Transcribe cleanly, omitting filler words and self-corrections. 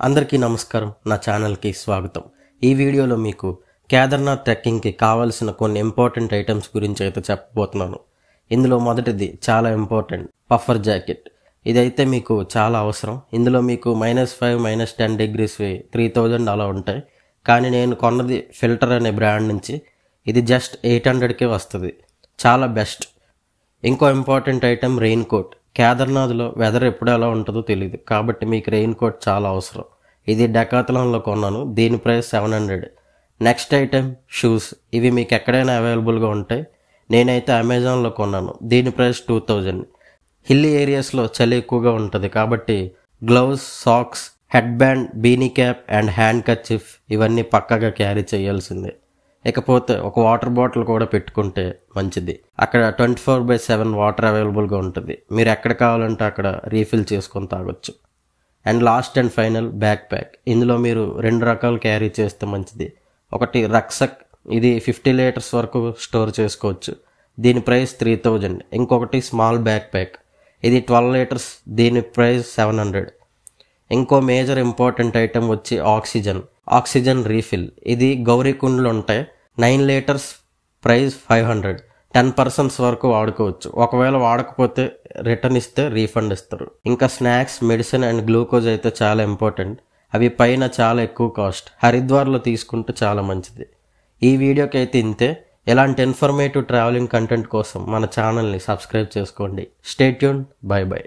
అందరికీ నమస్కారం. నా ఛానల్కి స్వాగతం. ఈ వీడియోలో మీకు కేదార్నాథ్ ట్రెక్కింగ్కి కావాల్సిన కొన్ని ఇంపార్టెంట్ ఐటమ్స్ గురించి అయితే చెప్పబోతున్నాను. ఇందులో మొదటిది చాలా ఇంపార్టెంట్, పఫర్ జాకెట్. ఇదైతే మీకు చాలా అవసరం. ఇందులో మీకు -5 -10 డిగ్రీస్ 3000 అలా ఉంటాయి. కానీ నేను కొన్నది ఫిల్టర్ అనే బ్రాండ్ నుంచి. ఇది జస్ట్ 800కే వస్తుంది. చాలా బెస్ట్. ఇంకో ఇంపార్టెంట్ ఐటమ్ రెయిన్ కోట్. కేదార్నాథ్లో వెదర్ ఎప్పుడు ఎలా ఉంటుందో తెలియదు, కాబట్టి మీకు రెయిన్ కోట్ చాలా అవసరం. ఇది డెకాథలాన్లో కొన్నాను. దీని ప్రైస్ 700. Next item shoes. ఇవి మీకు ఎక్కడైనా అవైలబుల్గా ఉంటాయి. నేనైతే అమెజాన్లో కొన్నాను. దీని ప్రైస్ 2000. హిల్లీ ఏరియాస్లో చలి ఎక్కువగా ఉంటుంది, కాబట్టి gloves, socks, head band, beanie cap and hand kerchief ఇవన్నీ పక్కాగా క్యారీ చేయాల్సిందే. ఇకపోతే ఒక వాటర్ బాటిల్ కూడా పెట్టుకుంటే మంచిది. అక్కడ 24/7 వాటర్ అవైలబుల్గా ఉంటుంది. మీరు ఎక్కడ కావాలంటే అక్కడ రీఫిల్ చేసుకొని తాగొచ్చు. And last and final back pack. ఇందులో మీరు 2 రకాలు క్యారీ చేస్తే మంచిది. ఒకటి రక్సక్. ఇది 50 లీటర్స్ వరకు స్టోర్ చేసుకోవచ్చు. దీని ప్రైస్ 3000. ఇంకొకటి స్మాల్ బ్యాక్ ప్యాక్. ఇది 12 లీటర్స్. దీని ప్రైస్ 700. ఇంకో మేజర్ ఇంపార్టెంట్ ఐటెం వచ్చి ఆక్సిజన్ రీఫిల్. ఇది గౌరీకుండ్లు ఉంటాయి. 9 లీటర్స్, ప్రైస్ 500. 10 పర్సన్స్ వరకు వాడుకోవచ్చు. ఒకవేళ వాడకపోతే రిటర్న్ ఇస్తే రీఫండ్ ఇస్తారు. ఇంకా స్నాక్స్, మెడిసిన్ అండ్ గ్లూకోజ్ అయితే చాలా ఇంపార్టెంట్. అవి పైన చాలా ఎక్కువ కాస్ట్. హరిద్వార్లో తీసుకుంటే చాలా మంచిది. ఈ వీడియోకి అయితే ఇంతే. ఇలాంటి ఇన్ఫర్మేటివ్ ట్రావెలింగ్ కంటెంట్ కోసం మన ఛానల్ని సబ్స్క్రైబ్ చేసుకోండి. Stay tune. By by.